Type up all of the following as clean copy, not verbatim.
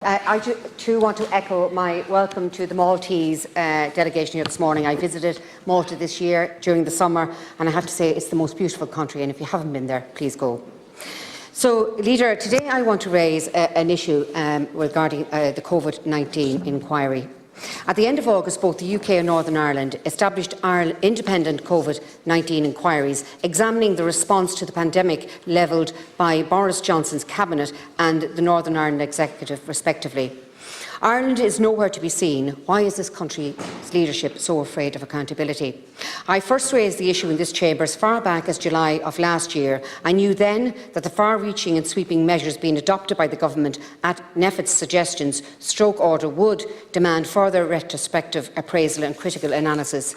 I too want to echo my welcome to the Maltese delegation here this morning. I visited Malta this year during the summer, and I have to say it's the most beautiful country, and if you haven't been there, please go. So, Leader, today I want to raise an issue regarding the Covid-19 inquiry. At the end of August, both the UK and Northern Ireland established independent Covid-19 inquiries examining the response to the pandemic levelled by Boris Johnson's Cabinet and the Northern Ireland Executive, respectively. Ireland is nowhere to be seen. Why is this country's leadership so afraid of accountability? I first raised the issue in this chamber as far back as July of last year. I knew then that the far-reaching and sweeping measures being adopted by the government at NEFIT's suggestions order would demand further retrospective appraisal and critical analysis.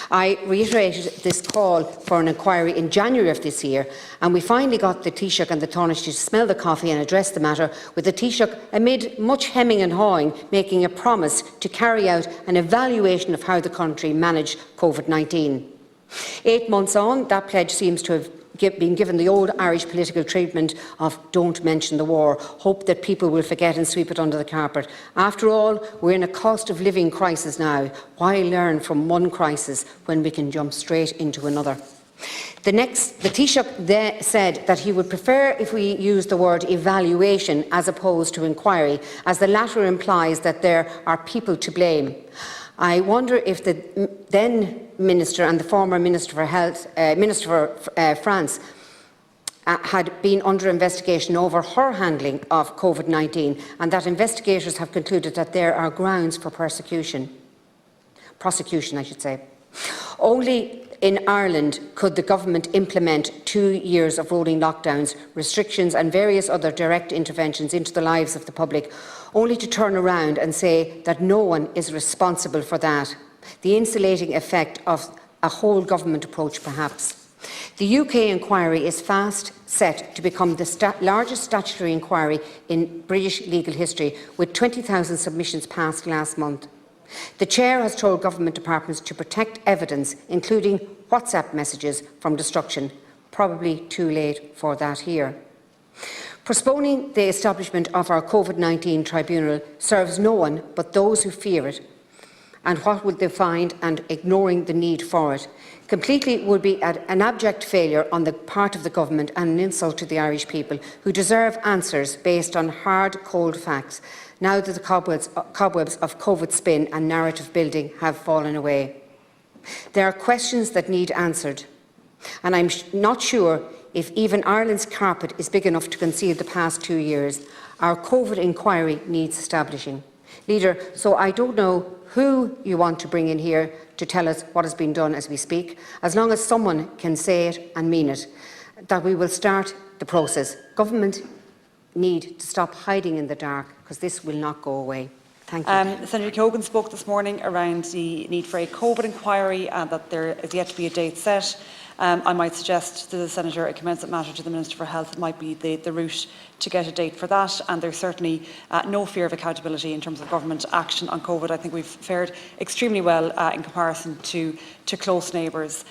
I reiterated this call for an inquiry in January of this year, and we finally got the Taoiseach and the Taoiseach to smell the coffee and address the matter, with the Taoiseach, amid much hemming and hawing, making a promise to carry out an evaluation of how the country managed Covid-19. 8 months on, that pledge seems to have been given the old Irish political treatment of "don't mention the war," hope that people will forget and sweep it under the carpet. After all, we're in a cost of living crisis now. Why learn from one crisis when we can jump straight into another? The Taoiseach said that he would prefer if we use the word evaluation as opposed to inquiry, as the latter implies that there are people to blame. I wonder if the then Minister and the former Minister for Health, Minister for France, had been under investigation over her handling of Covid-19, and that investigators have concluded that there are grounds for prosecution, I should say. Only in Ireland could the government implement 2 years of rolling lockdowns, restrictions and various other direct interventions into the lives of the public, only to turn around and say that no one is responsible for that. The insulating effect of a whole government approach, perhaps. The UK inquiry is fast set to become the largest statutory inquiry in British legal history, with 20,000 submissions passed last month. The Chair has told government departments to protect evidence, including WhatsApp messages, from destruction. Probably too late for that here. Postponing the establishment of our Covid-19 tribunal serves no one but those who fear it. And what would they find, and ignoring the need for it? Completely would be an abject failure on the part of the government and an insult to the Irish people, who deserve answers based on hard, cold facts, now that the cobwebs of Covid spin and narrative building have fallen away. There are questions that need answered, and I'm not sure if even Ireland's carpet is big enough to conceal the past 2 years. Our Covid inquiry needs establishing. Leader, so I don't know who you want to bring in here to tell us what has been done as we speak, as long as someone can say it and mean it, that we will start the process. Government need to stop hiding in the dark, because this will not go away. Thank you. Senator Keogan spoke this morning around the need for a Covid inquiry and that there is yet to be a date set. I might suggest to the Senator a commensurate matter to the Minister for Health might be the route to get a date for that, and there's certainly no fear of accountability in terms of government action on Covid. I think we've fared extremely well in comparison to close neighbours.